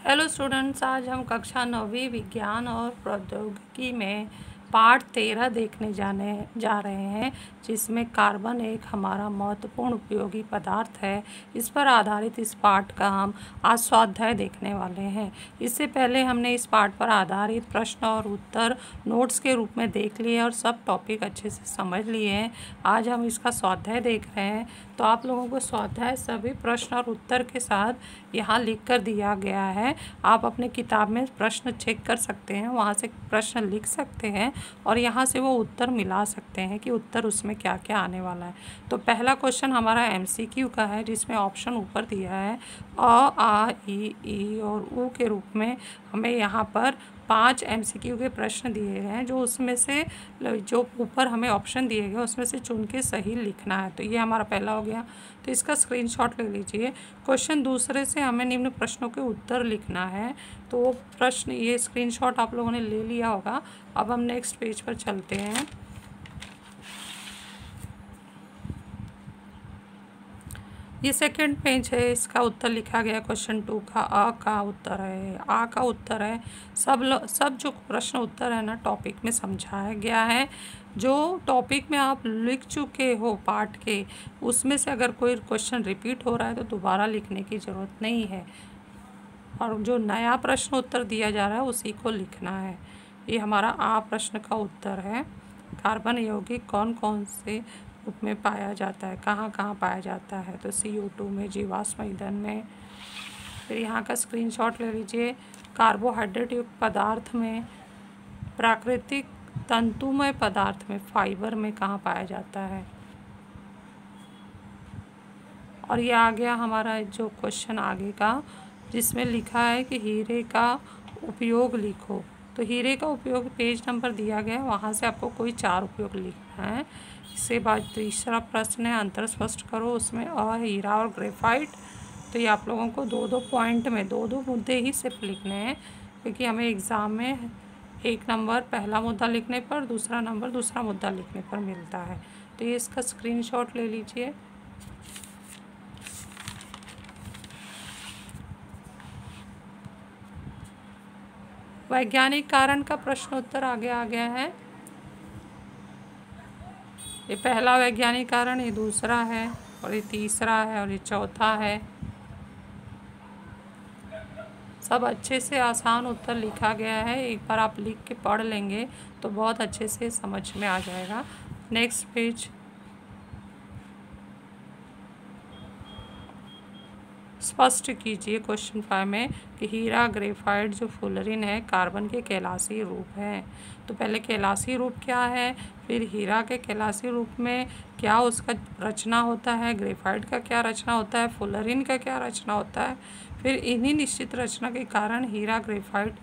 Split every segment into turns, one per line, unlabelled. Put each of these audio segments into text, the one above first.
Hello students, आज हम कक्षा 9वीं विज्ञान और प्रौद्योगिकी में पाठ 13 देखने जा रहे हैं, जिसमें कार्बन एक हमारा महत्वपूर्ण उपयोगी पदार्थ है। इस पर आधारित इस पाठ का हम आज स्वाध्याय देखने वाले हैं। इससे पहले हमने इस पाठ पर आधारित प्रश्न और उत्तर नोट्स के रूप में देख लिए और सब टॉपिक अच्छे से समझ लिए हैं। आज हम इसका स्वाध्याय देख रहे हैं, तो आप लोगों को स्वाध्याय सभी प्रश्न और उत्तर के साथ यहाँ लिख कर दिया गया है। आप अपने किताब में प्रश्न चेक कर सकते हैं, वहाँ से प्रश्न लिख सकते हैं और यहाँ से वो उत्तर मिला सकते हैं कि उत्तर उसमें क्या क्या आने वाला है। तो पहला क्वेश्चन हमारा MCQ का है, जिसमें ऑप्शन ऊपर दिया है अ, आ, ई और ऊ के रूप में। हमें यहाँ पर 5 MCQ के प्रश्न दिए गए हैं, जो उसमें से जो ऊपर हमें ऑप्शन दिए गए उसमें से चुन के सही लिखना है। तो ये हमारा पहला हो गया, तो इसका स्क्रीनशॉट ले लीजिए। क्वेश्चन दूसरे से हमें निम्न प्रश्नों के उत्तर लिखना है, तो वो प्रश्न ये स्क्रीनशॉट आप लोगों ने ले लिया होगा। अब हम नेक्स्ट पेज पर चलते हैं। ये सेकंड पेज है, इसका उत्तर लिखा गया क्वेश्चन 2 का। आ का उत्तर है, आ का उत्तर है। सब जो प्रश्न उत्तर है ना टॉपिक में समझाया गया है। जो टॉपिक में आप लिख चुके हो पाठ के, उसमें से अगर कोई क्वेश्चन रिपीट हो रहा है तो दोबारा लिखने की ज़रूरत नहीं है, और जो नया प्रश्न उत्तर दिया जा रहा है उसी को लिखना है। ये हमारा आ प्रश्न का उत्तर है। कार्बन यौगिक कौन कौन से रूप में पाया जाता है, कहाँ कहाँ पाया जाता है? तो CO2 में, जीवाश्म ईंधन में। फिर यहाँ का स्क्रीनशॉट ले लीजिए। कार्बोहाइड्रेट युक्त पदार्थ में, प्राकृतिक तंतुमय पदार्थ में, फाइबर में कहाँ पाया जाता है? और ये आ गया हमारा जो क्वेश्चन आगे का, जिसमें लिखा है कि हीरे का उपयोग लिखो। तो हीरे का उपयोग पेज नंबर दिया गया है, वहाँ से आपको कोई 4 उपयोग लिखना है। इसके बाद तीसरा प्रश्न है अंतर स्पष्ट करो, उसमें हीरा और ग्रेफाइट। तो ये आप लोगों को 2-2 पॉइंट में 2-2 मुद्दे ही सिर्फ लिखने हैं, क्योंकि हमें एग्ज़ाम में 1 नंबर पहला मुद्दा लिखने पर, दूसरा नंबर दूसरा मुद्दा लिखने पर मिलता है। तो ये इसका स्क्रीनशॉट ले लीजिए। वैज्ञानिक कारण का प्रश्न उत्तर आगे आ गया है। ये पहला वैज्ञानिक कारण, ये दूसरा है, और ये तीसरा है, और ये चौथा है। सब अच्छे से आसान उत्तर लिखा गया है। एक बार आप लिख के पढ़ लेंगे तो बहुत अच्छे से समझ में आ जाएगा। Next page. स्पष्ट कीजिए क्वेश्चन 5 में कि हीरा ग्रेफाइट जो फुलरिन है कार्बन के कैलाशी रूप है। तो पहले कैलाशी रूप क्या है, फिर हीरा के कैलाशी रूप में क्या उसका रचना होता है, ग्रेफाइट का क्या रचना होता है, फुलरिन का क्या रचना होता है। फिर इन्हीं निश्चित रचना के कारण हीरा, ग्रेफाइट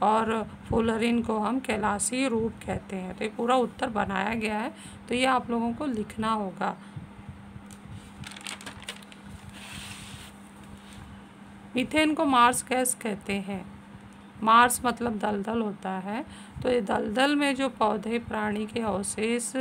और फुलरिन को हम कैलाशी रूप कहते हैं। तो ये पूरा उत्तर बनाया गया है, तो ये आप लोगों को लिखना होगा। मीथेन को मार्स गैस कहते हैं। मार्स मतलब दलदल होता है। तो ये दलदल में जो पौधे प्राणी के अवशेष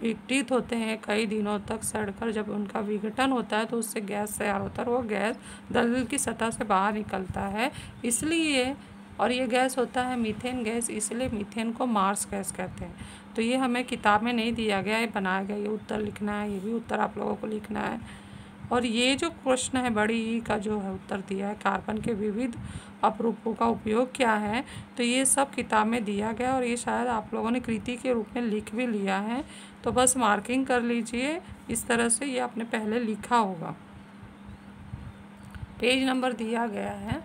विघटित होते हैं कई दिनों तक सड़कर, जब उनका विघटन होता है तो उससे गैस तैयार होता है, और वो गैस दलदल की सतह से बाहर निकलता है। इसलिए, और ये गैस होता है मीथेन गैस, इसलिए मीथेन को मार्स गैस कहते हैं। तो ये हमें किताब में नहीं दिया गया, ये बनाया गया। ये उत्तर लिखना है, ये भी उत्तर आप लोगों को लिखना है। और ये जो प्रश्न है बड़ी ई का जो है उत्तर दिया है, कार्बन के विविध अपरूपों का उपयोग क्या है। तो ये सब किताब में दिया गया, और ये शायद आप लोगों ने कृति के रूप में लिख भी लिया है। तो बस मार्किंग कर लीजिए, इस तरह से ये आपने पहले लिखा होगा। पेज नंबर दिया गया है।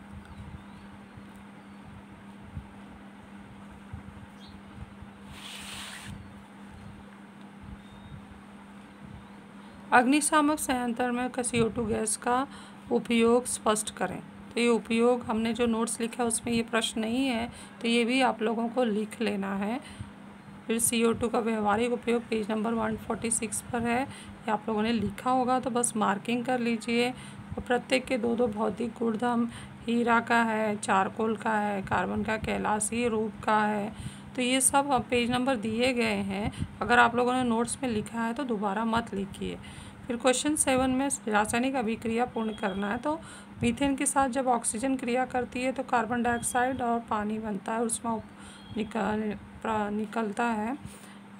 अग्निशामक संयंत्र में CO2 गैस का उपयोग स्पष्ट करें। तो ये उपयोग हमने जो नोट्स लिखा है उसमें ये प्रश्न नहीं है, तो ये भी आप लोगों को लिख लेना है। फिर CO2 का व्यवहारिक उपयोग पेज नंबर 146 पर है, ये आप लोगों ने लिखा होगा, तो बस मार्किंग कर लीजिए। और प्रत्येक के 2-2 भौतिक गुणधर्म, हीरा का है, चारकोल का है, कार्बन का कैलाशी रूप का है। तो ये सब पेज नंबर दिए गए हैं। अगर आप लोगों ने नोट्स में लिखा है तो दोबारा मत लिखिए। फिर क्वेश्चन 7 में रासायनिक अभिक्रिया पूर्ण करना है। तो मीथेन के साथ जब ऑक्सीजन क्रिया करती है तो कार्बन डाइऑक्साइड और पानी बनता है, उसमें निकलता है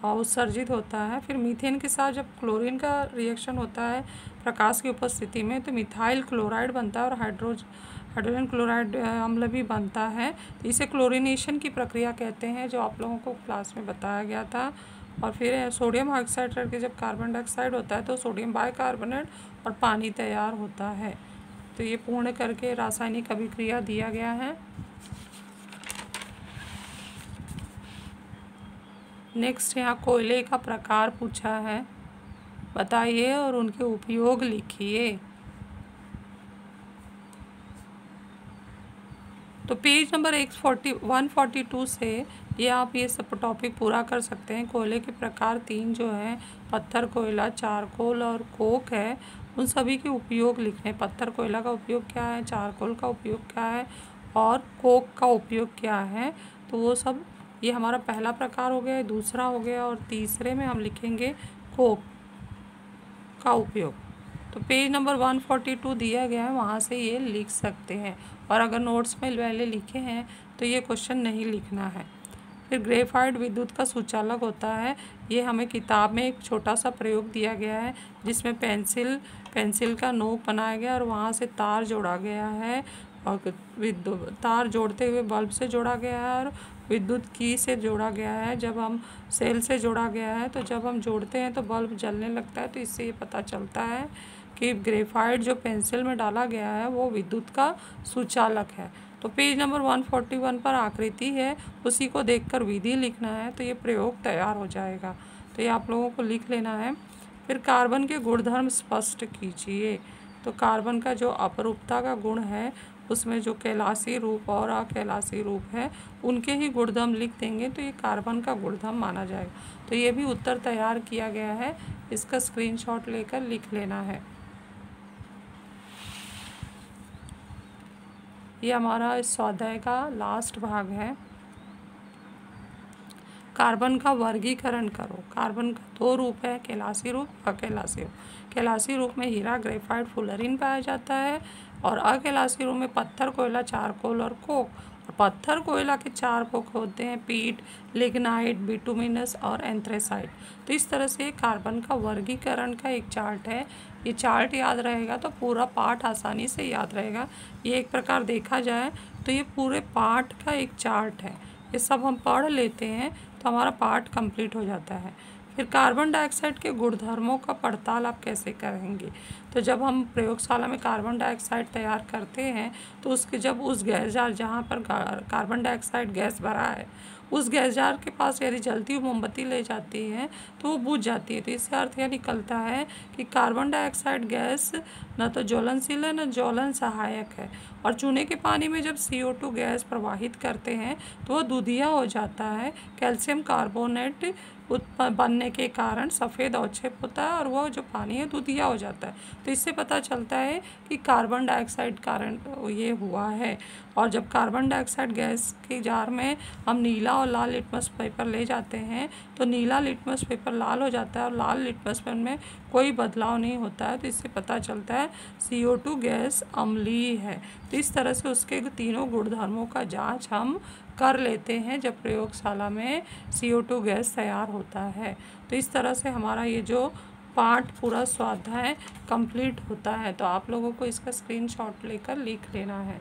और उत्सर्जित होता है। फिर मीथेन के साथ जब क्लोरीन का रिएक्शन होता है प्रकाश की उपस्थिति में तो मिथाइल क्लोराइड बनता है और हाइड्रोजन क्लोराइड अम्ल भी बनता है। तो इसे क्लोरीनेशन की प्रक्रिया कहते हैं, जो आप लोगों को क्लास में बताया गया था। और फिर सोडियम ऑक्साइड करके जब कार्बन डाइऑक्साइड होता है तो सोडियम बाइकार्बोनेट और पानी तैयार होता है। तो ये पूर्ण करके रासायनिक अभिक्रिया दिया गया है। नेक्स्ट यहाँ कोयले का प्रकार पूछा है, बताइए और उनके उपयोग लिखिए। तो पेज नंबर 142 से ये आप ये सब टॉपिक पूरा कर सकते हैं। कोयले के प्रकार 3 जो हैं, पत्थर कोयला, चारकोल और कोक है, उन सभी के उपयोग लिखने। पत्थर कोयला का उपयोग क्या है, चारकोल का उपयोग क्या है और कोक का उपयोग क्या है, तो वो सब ये हमारा पहला प्रकार हो गया, दूसरा हो गया और तीसरे में हम लिखेंगे कोक का उपयोग। तो पेज नंबर 142 दिया गया है, वहाँ से ये लिख सकते हैं। और अगर नोट्स में पहले लिखे हैं तो ये क्वेश्चन नहीं लिखना है। फिर ग्रेफाइट विद्युत का सुचालक होता है। ये हमें किताब में एक छोटा सा प्रयोग दिया गया है, जिसमें पेंसिल का नोक बनाया गया और वहाँ से तार जोड़ा गया है और तार जोड़ते हुए बल्ब से जोड़ा गया है और विद्युत की से जोड़ा गया है। जब हम सेल से जोड़ा गया है तो जब हम जोड़ते हैं तो बल्ब जलने लगता है। तो इससे ये पता चलता है कि ग्रेफाइट जो पेंसिल में डाला गया है वो विद्युत का सुचालक है। तो पेज नंबर 141 पर आकृति है, उसी को देखकर विधि लिखना है, तो ये प्रयोग तैयार हो जाएगा। तो ये आप लोगों को लिख लेना है। फिर कार्बन के गुणधर्म स्पष्ट कीजिए। तो कार्बन का जो अपरूपता का गुण है, उसमें जो कैलाशी रूप और अकैलाशी रूप है, उनके ही गुणधर्म लिख देंगे तो ये कार्बन का गुणधर्म माना जाएगा। तो ये भी उत्तर तैयार किया गया है, इसका स्क्रीनशॉट लेकर लिख लेना है। ये हमारा इस स्वाध्याय का लास्ट भाग है। कार्बन का वर्गीकरण करो। कार्बन का 2 रूप है, कैलाशी रूप, अकैलाशी रूप। कैलाशी रूप में हीरा, ग्रेफाइट, फुलरीन पाया जाता है और अकैलाशी रूप में पत्थर, कोयला, चारकोल और कोक। और पत्थर कोयला के 4 कोक होते हैं, पीट, लिग्नाइट, बिटुमिनस और एंथ्रेसाइट। तो इस तरह से कार्बन का वर्गीकरण का एक चार्ट है। ये चार्ट याद रहेगा तो पूरा पाठ आसानी से याद रहेगा। ये एक प्रकार देखा जाए तो ये पूरे पाठ का एक चार्ट है। ये सब हम पढ़ लेते हैं तो हमारा पाठ कंप्लीट हो जाता है। फिर कार्बन डाइऑक्साइड के गुणधर्मों का पड़ताल आप कैसे करेंगे। तो जब हम प्रयोगशाला में कार्बन डाइऑक्साइड तैयार करते हैं तो उसके जब उस गैस जार जहाँ पर कार्बन डाइऑक्साइड गैस भरा है, उस गैस जार के पास यदि जलती हुई मोमबत्ती ले जाती है तो वो बुझ जाती है। तो इससे अर्थ यह निकलता है कि कार्बन डाइऑक्साइड गैस न तो ज्वलनशील है न ज्वलन सहायक है। और चूने के पानी में जब CO2 गैस प्रवाहित करते हैं तो वह दूधिया हो जाता है। कैल्शियम कार्बोनेट बनने के कारण सफ़ेद अवक्षेप होता है और वह जो पानी है दूधिया हो जाता है। तो इससे पता चलता है कि कार्बन डाइऑक्साइड कारण ये हुआ है। और जब कार्बन डाइऑक्साइड गैस के जार में हम नीला और लाल लिटमस पेपर ले जाते हैं तो नीला लिटमस पेपर लाल हो जाता है और लाल लिटमस पेपर में कोई बदलाव नहीं होता है। तो इससे पता चलता है CO2 गैस अम्लीय है। तो इस तरह से उसके तीनों गुणधर्मों का जांच हम कर लेते हैं जब प्रयोगशाला में CO2 गैस तैयार होता है। तो इस तरह से हमारा ये जो पाठ पूरा स्वाध्याय कंप्लीट होता है। तो आप लोगों को इसका स्क्रीनशॉट लेकर लिख लेना है।